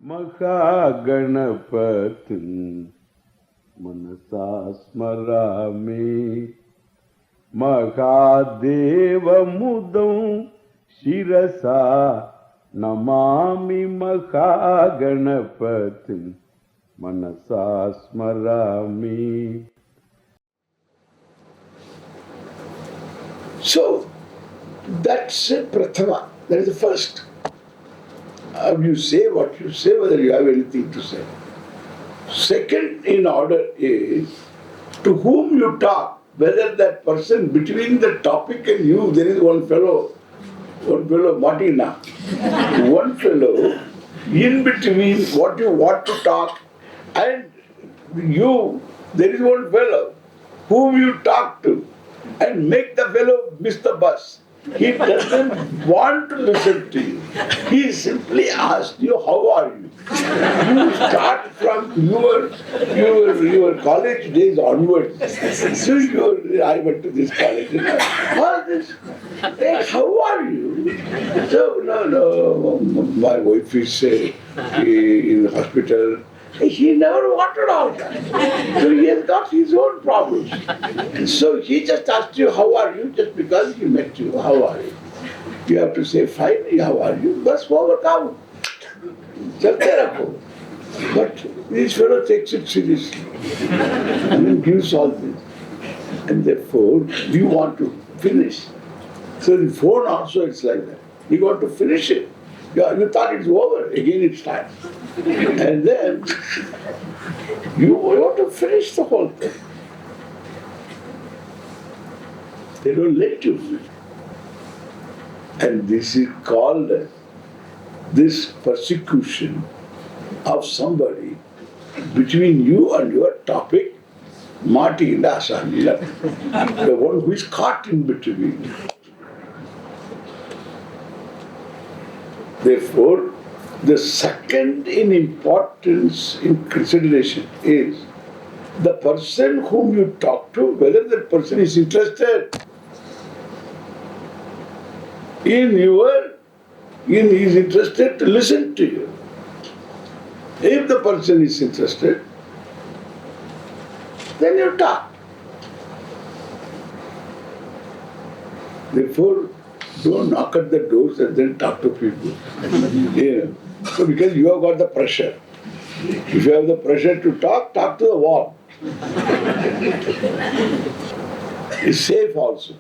Mahaganapatin Manasa Smarami Mahadevamudam Shirasa Namami Mahaganapatin Manasa Smarami. So, that's Prathama. That is the first. You say what you say, whether you have anything to say. Second in order is to whom you talk, whether that person between the topic and you, there is one fellow, Martina, one fellow in between what you want to talk and you, there is one fellow whom you talk to and make the fellow miss the bus. He doesn't want to listen to you. He simply asks you, how are you? You start from your college days onwards. So I went to this college. All this. Hey, how are you? So, no, my wife is in the hospital. He never wanted all that. So he has got his own problems. And so he just asked you, how are you? Just because he met you, how are you? You have to say, fine, how are you? Bas overcome. But this fellow takes it seriously and then gives all this. And therefore, we want to finish. So the phone also is like that. You want to finish it. You thought it's over, again it starts. And then you want to finish the whole thing. They don't let you finish. And this is called this persecution of somebody between you and your topic, Mati and Asami, the one who is caught in between. Therefore, the second in importance in consideration is the person whom you talk to, whether that person is interested is interested to listen to you. If the person is interested, then you talk. Therefore, don't knock at the doors and then talk to people. So because you have got the pressure. If you have the pressure to talk to the wall. It's safe also.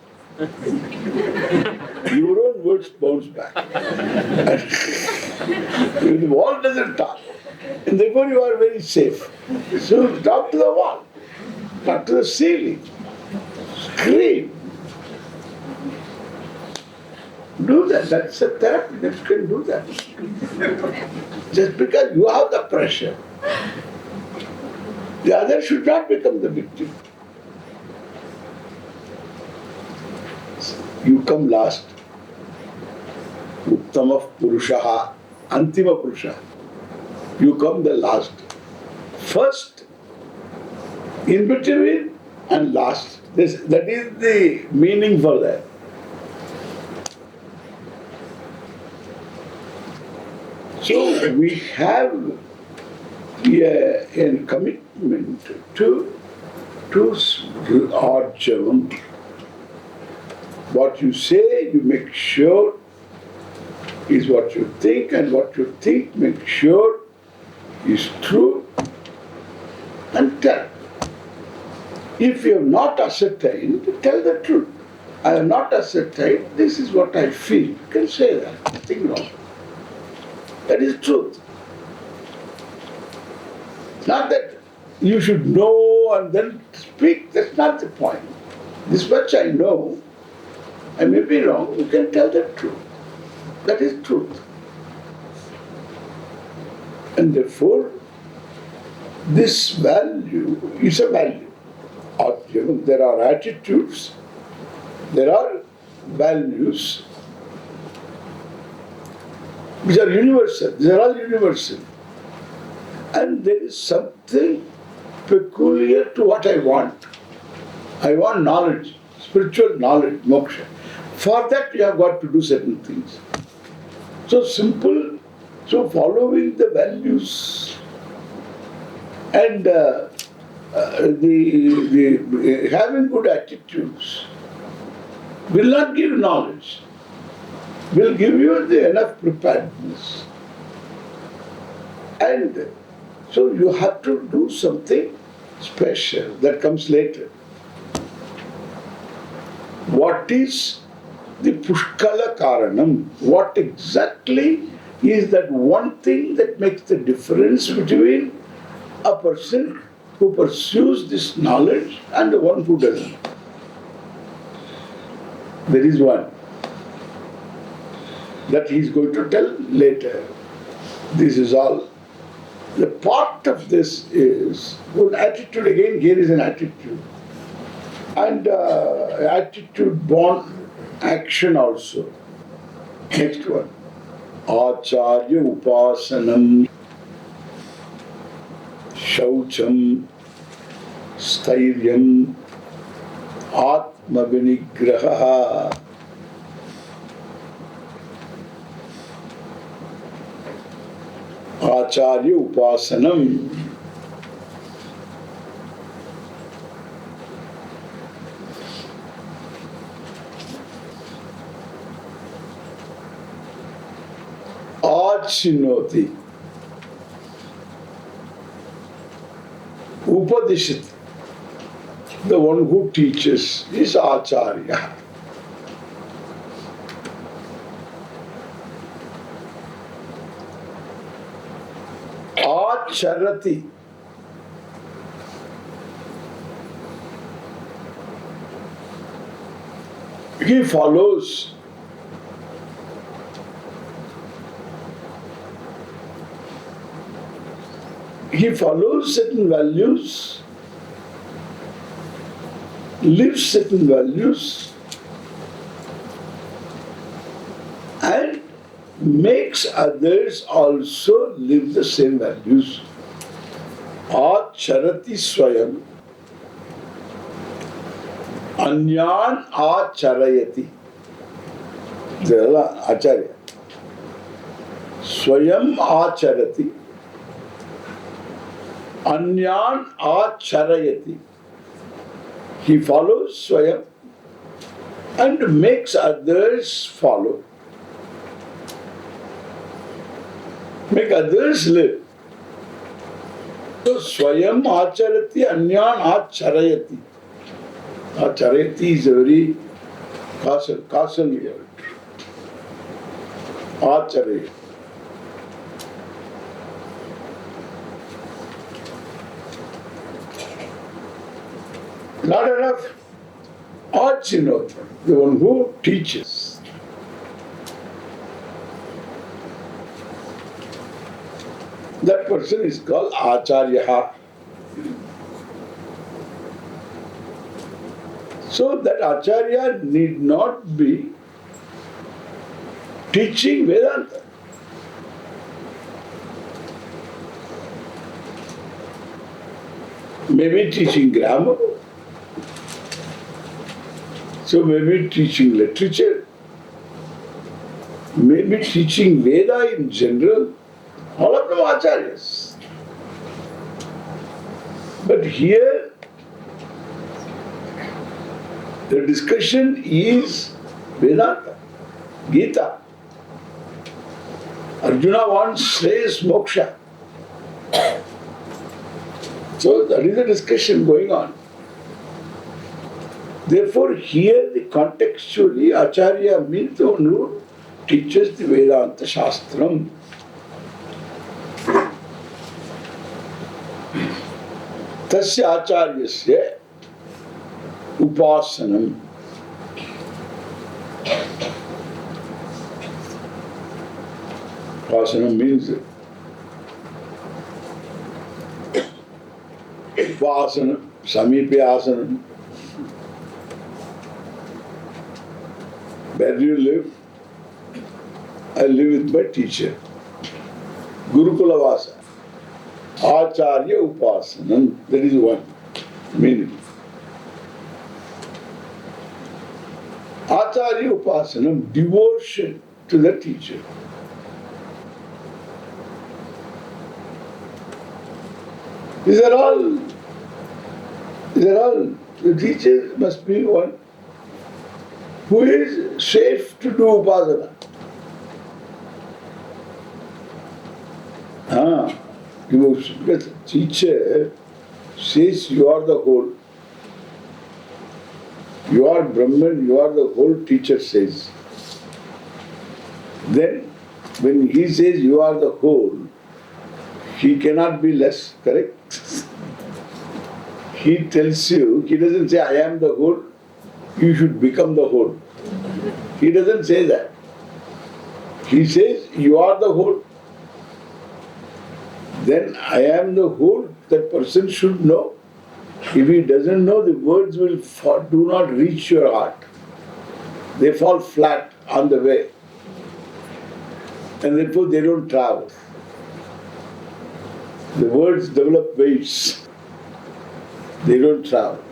Your own words bounce back. If the wall doesn't talk, and therefore you are very safe. So talk to the wall, talk to the ceiling, scream. Do that. That's a therapy that you can do that. Just because you have the pressure, the other should not become the victim. You come last. Uttama Purushaha, Antima Purusha. You come the last. First, in between, and last. That is the meaning for that. So we have a commitment to Aarjavam. What you say, you make sure is what you think, and what you think, make sure is true, and tell. If you have not ascertained, tell the truth. I have not ascertained, this is what I feel. You can say that, nothing wrong. That is truth. Not that you should know and then speak, that's not the point. This much I know, I may be wrong, you can tell the truth. That is truth. And therefore, this value is a value. There are attitudes, there are values which are universal. These are all universal. And there is something peculiar to what I want. I want knowledge, spiritual knowledge, moksha. For that you have got to do certain things. So simple So following the values and the having good attitudes will not give knowledge, will give you the enough preparedness. And so you have to do something special that comes later. What is the Pushkala Karanam? What exactly is that one thing that makes the difference between a person who pursues this knowledge and the one who doesn't? There is one that he is going to tell later. This is all. The part of this is good attitude. Again, here is an attitude. And attitude born action also. Next one. Acharya upasanam shaucham stairyam atma vinigraha. Acharya upasanam. Achinoti. Upadishit. The one who teaches is Acharya. Acharati. He follows. He follows certain values, lives certain values, and makes others also live the same values. Acharati swayam anyan acharayati. There Acharya. Swayam acharati anyan acharayati. He follows swayam and makes others follow. Make others live. So swayam acharati anyan acharayati. Acharayati is a very castle word. Acharayati. Not enough. Achinota, the one who teaches. That person is called Acharya. So that Acharya need not be teaching Vedanta. Maybe teaching grammar. So maybe teaching literature, maybe teaching Veda in general, all of them are acharyas. But here, the discussion is Vedanta, Gita. Arjuna wants Shreyas Moksha. So that is the discussion going on. Therefore, here the contextually Acharya means the one who teaches the Vedanta Shastram. Tasya Acharyasya Upasanam. Upasanam means Upasanam, Samipe Asanam. Where do you live? I live with my teacher. Gurukula Vasa. Acharya Upasanam. That is one meaning. Acharya Upasanam, devotion to the teacher. These are all, the teacher must be one who is safe to do upasana. Because teacher says you are the whole. You are Brahman, you are the whole, teacher says. Then when he says you are the whole, he cannot be less, correct? He tells you, he doesn't say I am the whole, you should become the whole. He doesn't say that. He says you are the whole. Then I am the whole, that person should know. If he doesn't know, the words will do not reach your heart. They fall flat on the way. And therefore they don't travel. The words develop weights. They don't travel.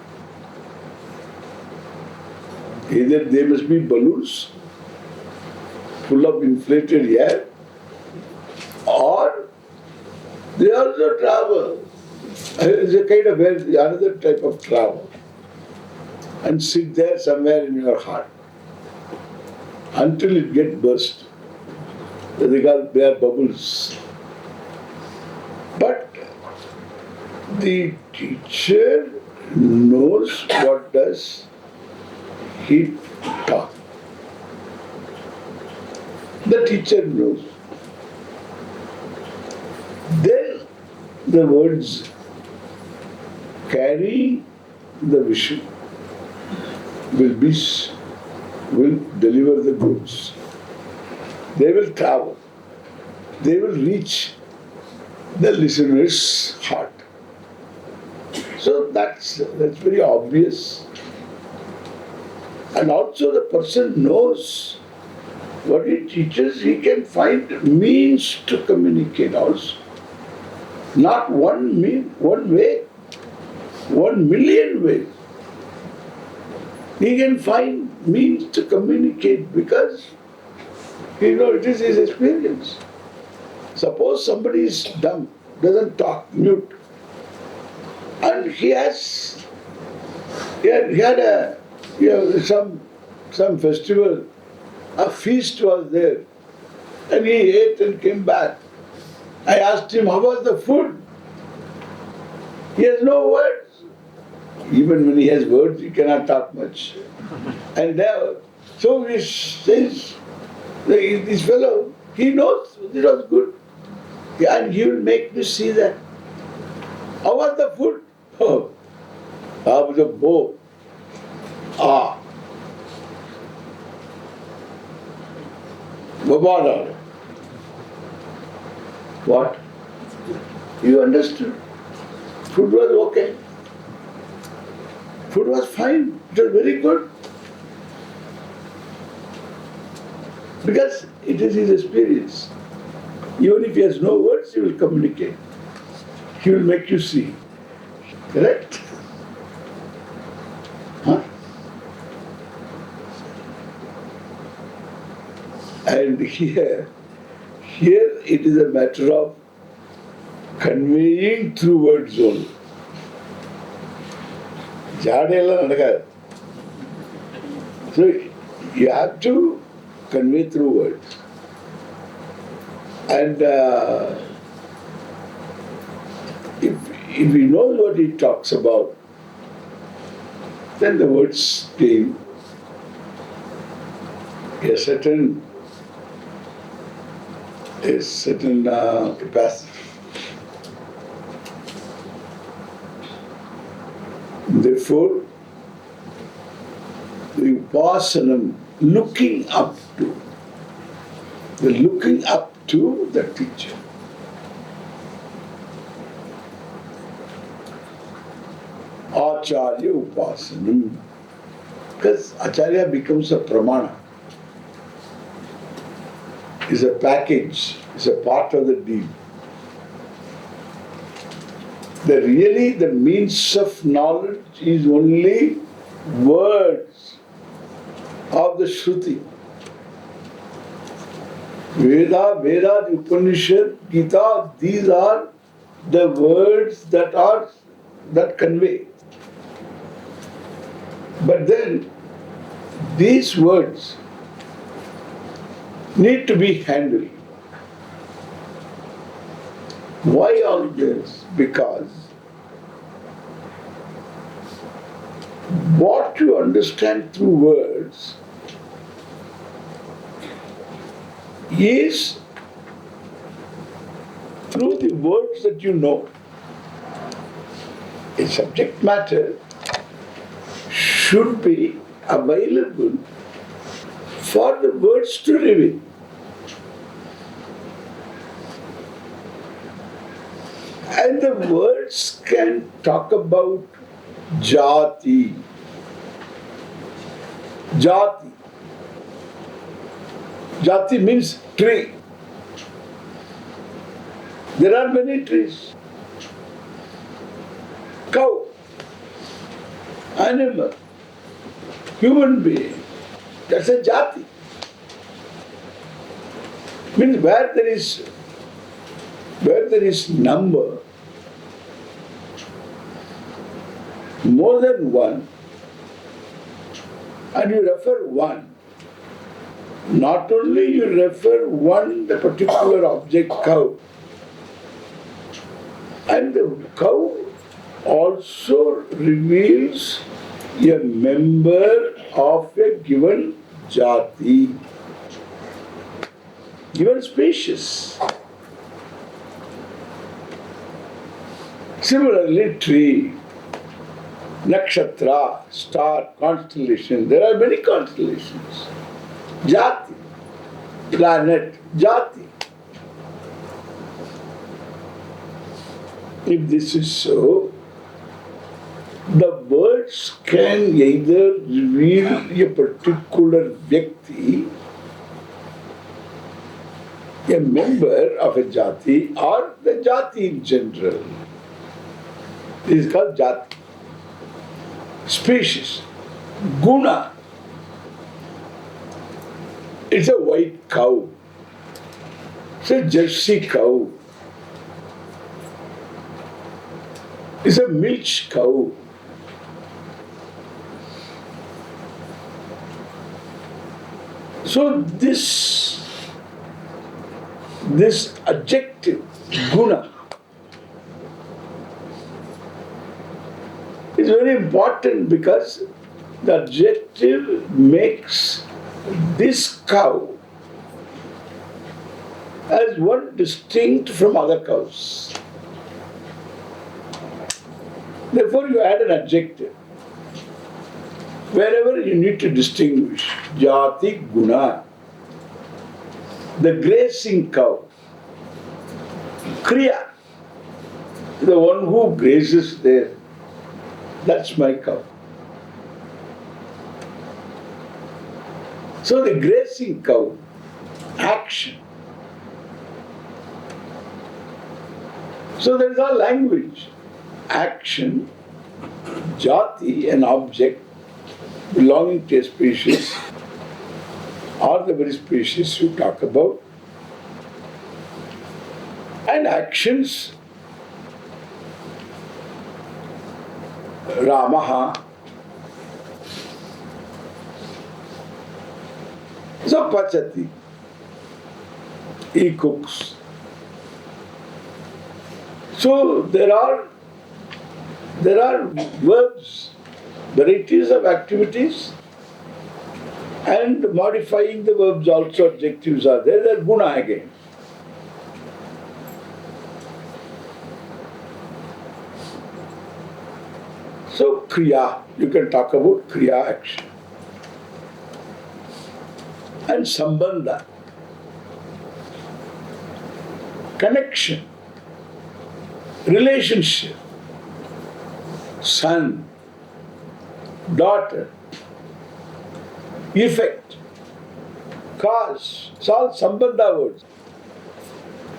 Either they must be balloons full of inflated air, or they also travel. It's a kind of another type of travel, and sit there somewhere in your heart until it gets burst. They are bubbles. But the teacher knows what does he talk. The teacher knows. Then the words carry the vision will deliver the goods. They will travel. They will reach the listener's heart. So that's very obvious. And also the person knows what he teaches, he can find means to communicate also. Not one way, 1 million ways. He can find means to communicate because, it is his experience. Suppose somebody is dumb, doesn't talk, mute, and he had some festival, a feast was there, and he ate and came back. I asked him, how was the food? He has no words. Even when he has words, he cannot talk much. And so he says, this fellow, he knows it was good. And he will make me see that. How was the food? Oh, how was the bow? Babada. What? You understood. Food was okay. Food was fine. It was very good. Because it is his experience. Even if he has no words, he will communicate. He will make you see. Correct? Huh? And here it is a matter of conveying through words only. So you have to convey through words. And if he knows what he talks about, then the words gain a certain capacity. Therefore, the upasana, looking up to the teacher. Acharya upasana. Because Acharya becomes a pramana. Is a package, is a part of the deal. The means of knowledge is only words of the Shruti. Veda, the Upanishad, Gita, these are the words that convey. But then these words need to be handled. Why all this? Because what you understand through words is through the words that you know. A subject matter should be available for the words to reveal. And the words can talk about jati. Jati. Jati means tree. There are many trees. Cow, animal, human being. That's a jati. Means where there is number, more than one, and you refer one, not only you refer one, the particular object cow, and the cow also reveals a member of a given jati, given species. Similarly, tree, nakshatra, star, constellation, there are many constellations. Jati, planet, jati. If this is so, the words can either reveal a particular vyakti, a member of a jati, or the jati in general. This is called jati. Species. Guna. It's a white cow. It's a Jersey cow. It's a milch cow. So this adjective, guna, is very important because the adjective makes this cow as one distinct from other cows. Therefore, you add an adjective. Wherever you need to distinguish, jati, guna, the grazing cow, kriya, the one who grazes there, that's my cow. So the grazing cow, action. So there is a language. Action, jati, an object belonging to a species, or the very species you talk about, and actions, Ramaha. So pachati, he cooks. So there are verbs, varieties of activities, and modifying the verbs also adjectives are there. They are guna again. So kriya, you can talk about kriya, action. And sambandha, connection, relationship, son, daughter, effect, cause, it's all sambandha words.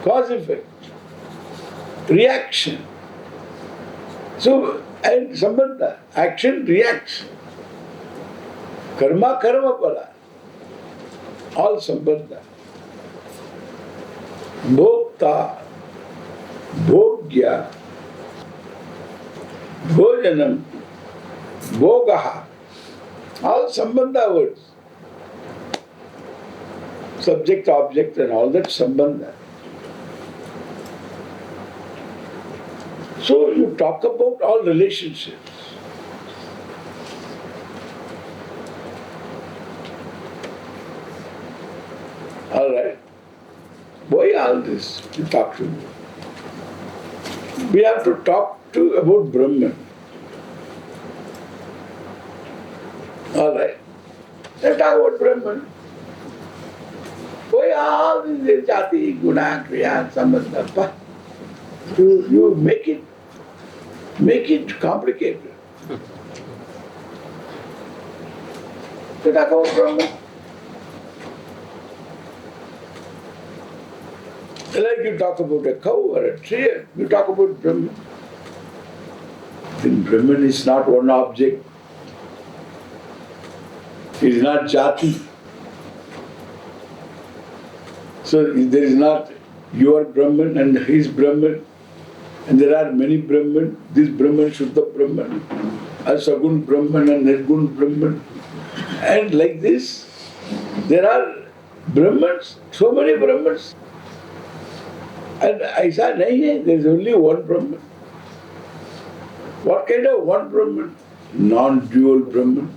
Cause, effect, reaction. So, and sambandha, action, reaction. Karma, karma pala. All sambandha. Bhokta, bhog Bhogya, Bhojanam, Bhogaha, all Sambandha words. Subject, object and all that Sambandha. So you talk about all relationships. Alright. Why all this? You talk to me. We have to talk about Brahman. Alright. Let's talk about Brahman. Why all this jati, guna, kriya, sambandha? You make it complicated. You talk about Brahman. Like you talk about a cow or a tree, you talk about Brahman. Then Brahman is not one object. It is not jati. So there is not your Brahman and his Brahman. And there are many Brahman. This Brahman, Shuddha Brahman, Asagun Brahman and Nirgun Brahman. And like this, there are Brahmans, so many Brahmans. And I said, nahi, there is only one Brahman. What kind of one Brahman? Non-dual Brahman.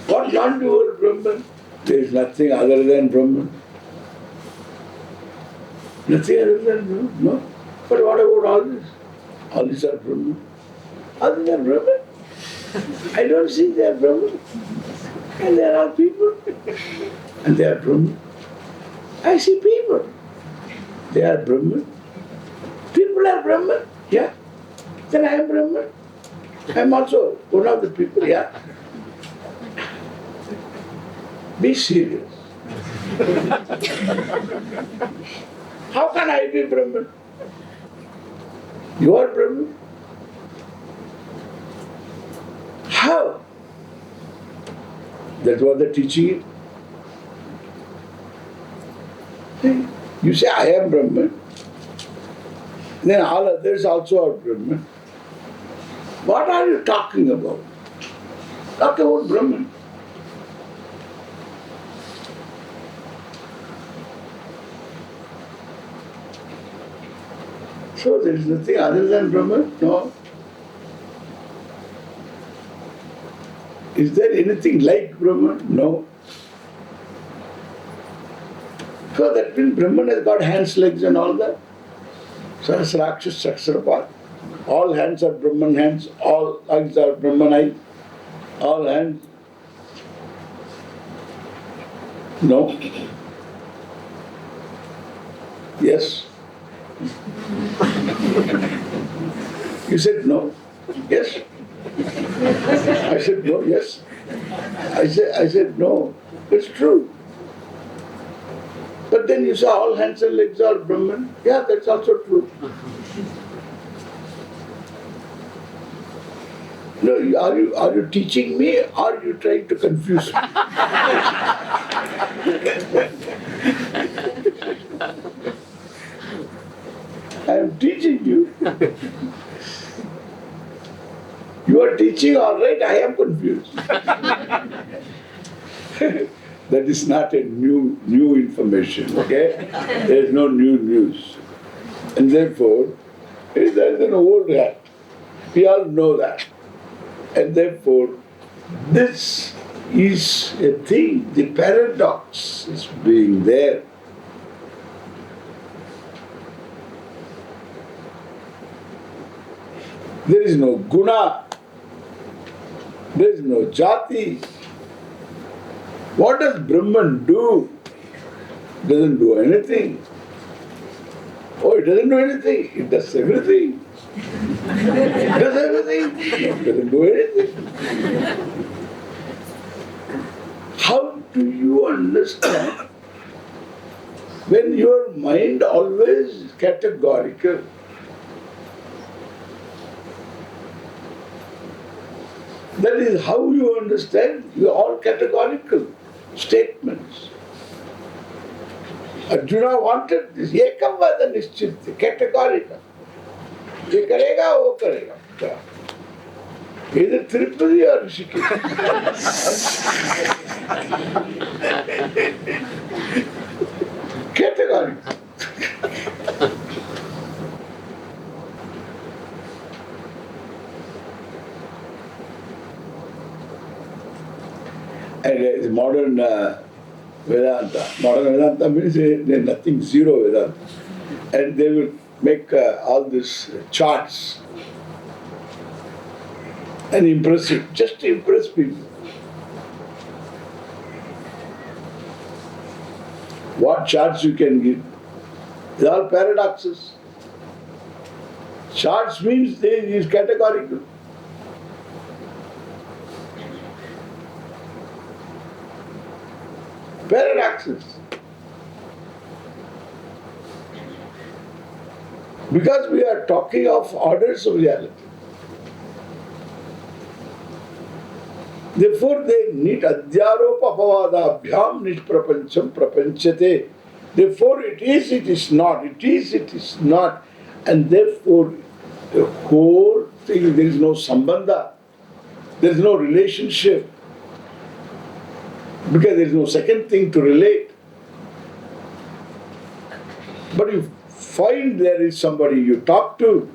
What non-dual Brahman? There is nothing other than Brahman. Nothing other than Brahman? No. But what about all this? All these are Brahman. All these are Brahman. I don't see they are Brahman. And there are people. And they are Brahman. I see people. They are Brahman. People are Brahman. Yeah. Then I am Brahman. I am also one of the people. Yeah. Be serious. How can I be Brahman? You are Brahman. How? That's what the teaching is. You say, I am Brahman. Then all others also are Brahman. What are you talking about? Talk about Brahman. So there is nothing other than Brahman? No. Is there anything like Brahman? No. So that means Brahman has got hands, legs and all that. Sahasraksha, Saksarapad. All hands are Brahman hands, all eyes are Brahman eyes. All hands. No. Yes. You said no. Yes. I said no. Yes. I said no. It's true. But then you say all hands and legs are Brahman. Yeah, that's also true. No, are you teaching me or are you trying to confuse me? I am teaching you. You are teaching, all right, I am confused. That is not a new information, okay? There is no new news. And therefore, there is an old hat. We all know that. And therefore, this is a thing, the paradox is being there. There is no guna, there is no jati. What does Brahman do? Doesn't do anything. Oh, it doesn't do anything. It does everything. It does everything. It doesn't do anything. How do you understand when your mind always is categorical? That is how you understand all categorical statements. Arjuna wanted this ekam vada nishchitta, categorical. ये करेगा वो करेगा क्या इधर तिरुपति और Rishikesh categorical. And modern Vedanta. Modern Vedanta means there's nothing, zero Vedanta. And they will make all these charts and impressive, just to impress people. What charts you can give? These are paradoxes. Charts means they is categorical. Paradoxes. Because we are talking of orders of reality. Therefore, they need adhyaropa apavadabhyam nishprapancham prapanchate. Therefore, it is not, it is not. And therefore, the whole thing, there is no sambandha, there is no relationship, because there is no second thing to relate. But you find there is somebody you talk to,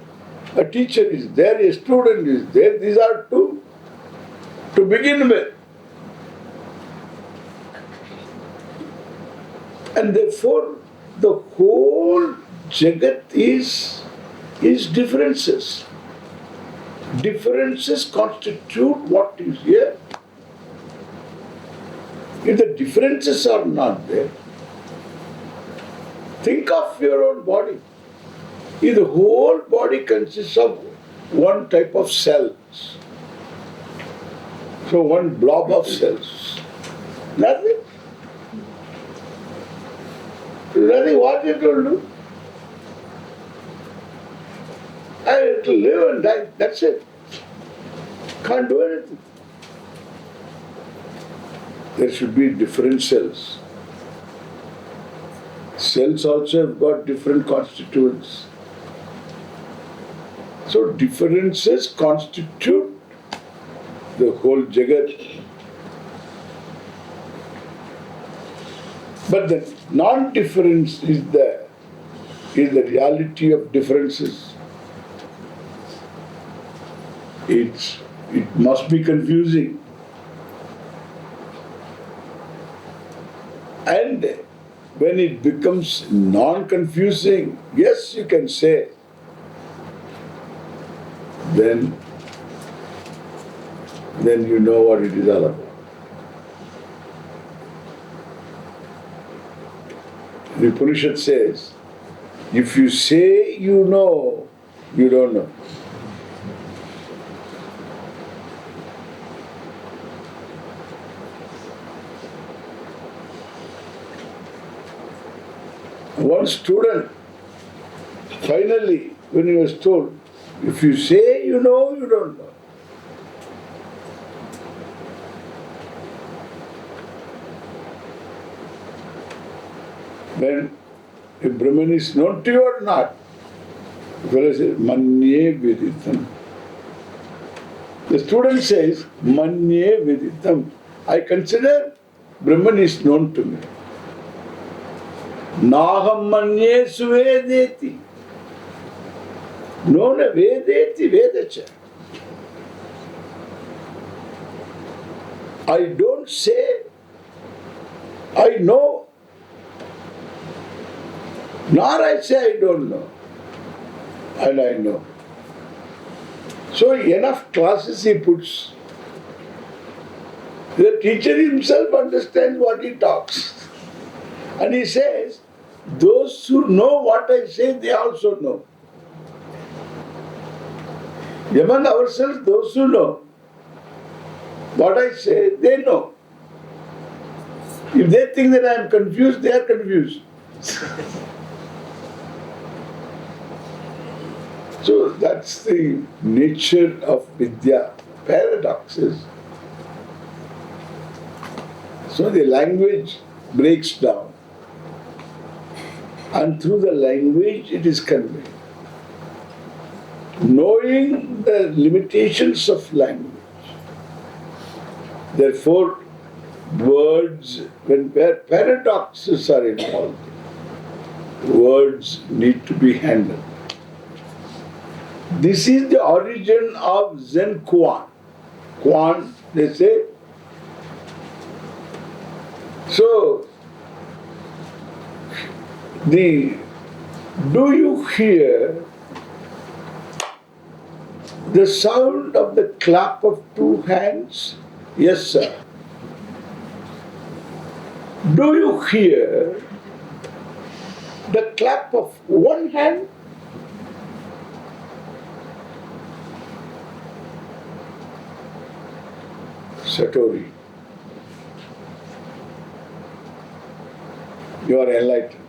a teacher is there, a student is there, these are two. To begin with. And therefore, the whole Jagat is differences. Differences constitute what is here. If the differences are not there, think of your own body. If the whole body consists of one type of cells, so one blob of cells. Nothing. Nothing. What it will do? It will live and die. That's it. Can't do anything. There should be different cells. Cells also have got different constituents. So differences constitute the whole Jagat. But the non-difference is the reality of differences. It must be confusing. And when it becomes non-confusing, yes, you can say, then you know what it is all about. The Upanishad says, if you say you know, you don't know. One student, finally, when he was told, if you say you know, you don't know. When if Brahman is known to you or not, the fellow says, Manye Viditam. The student says, Manye Viditam. I consider Brahman is known to me. Naham Manye Suvedeti. Nona Vedeti Vedacha. I don't say, I know. Nor I say I don't know. And I know. So enough classes he puts. The teacher himself understands what he talks. And he says, those who know what I say, they also know. Among ourselves, those who know what I say, they know. If they think that I am confused, they are confused. So that's the nature of Vidya, paradoxes. So the language breaks down, and through the language it is conveyed. knowing the limitations of language. Therefore, words, where paradoxes are involved, words need to be handled. This is the origin of Zen Kuan. Kuan, they say. So, do you hear the sound of the clap of two hands? Yes, sir. Do you hear the clap of one hand? Satori, you are enlightened.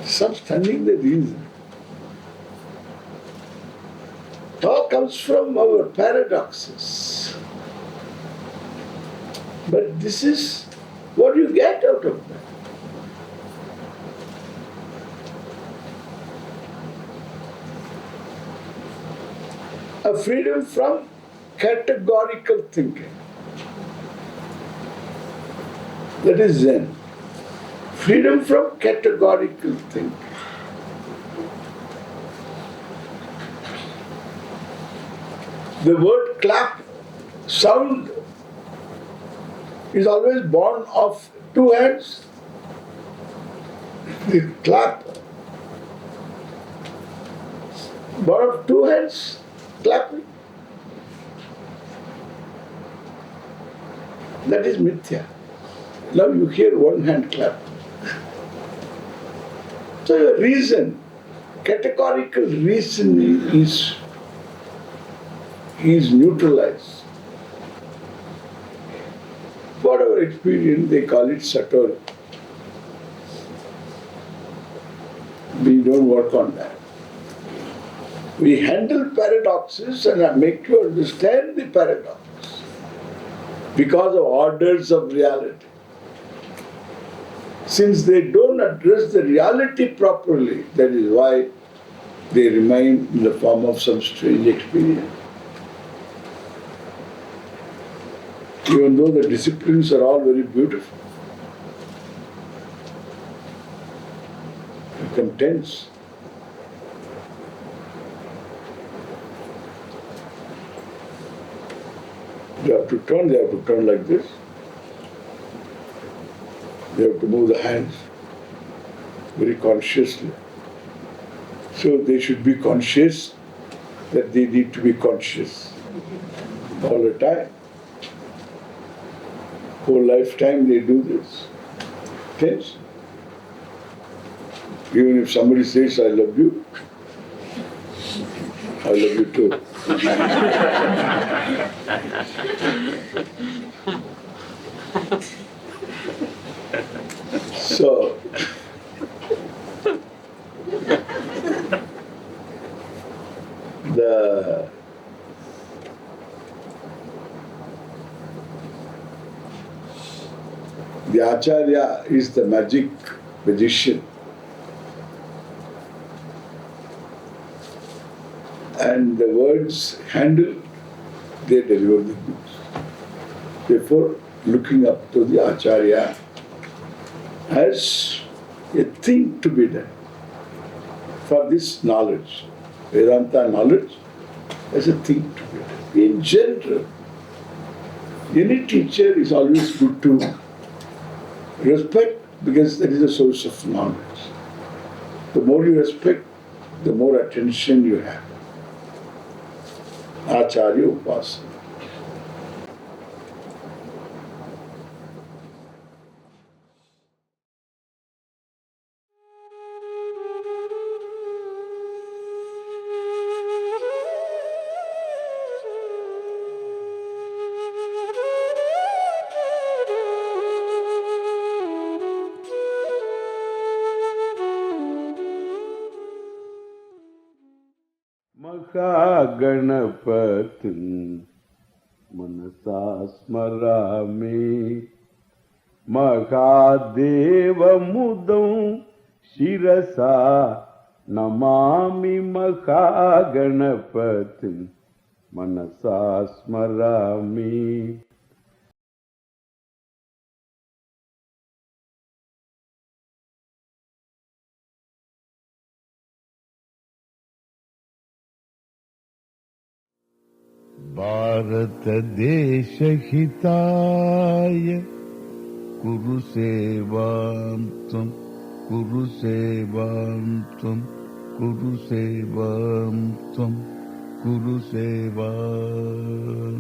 Some studying the reason. It all comes from our paradoxes. But this is what you get out of that. A freedom from categorical thinking. That is Zen. Freedom from categorical thinking. The word clap, sound, is always born of two hands. The clap, born of two hands, clapping. That is mithya. Now you hear one hand clap. So your reason, categorical reason is neutralized. Whatever experience, they call it satori. We don't work on that. We handle paradoxes and make you understand the paradox because of orders of reality. Since they don't address the reality properly, that is why they remain in the form of some strange experience. Even though the disciplines are all very beautiful, you become tense. They have to turn like this. They have to move the hands very consciously. So they should be conscious that they need to be conscious all the time. Whole lifetime they do this. Tense. Even if somebody says, I love you, I love you too. So, the Acharya is the magic magician. And the words handled, they deliver the goods. Therefore, looking up to the Acharya as a thing to be done for this knowledge, Vedanta knowledge, as a thing to be done. In general, any teacher is always good to respect because that is the source of knowledge. The more you respect, the more attention you have. Acharya Upasana. Mahaganapatin Manasa Smarami Mahadeva Mudam Shirasa namami mahaganapatim manasa smarami. Bharata desha hitaya Kuru sevam tum, kuru sevam tum, kuru sevam tum, kuru sevam.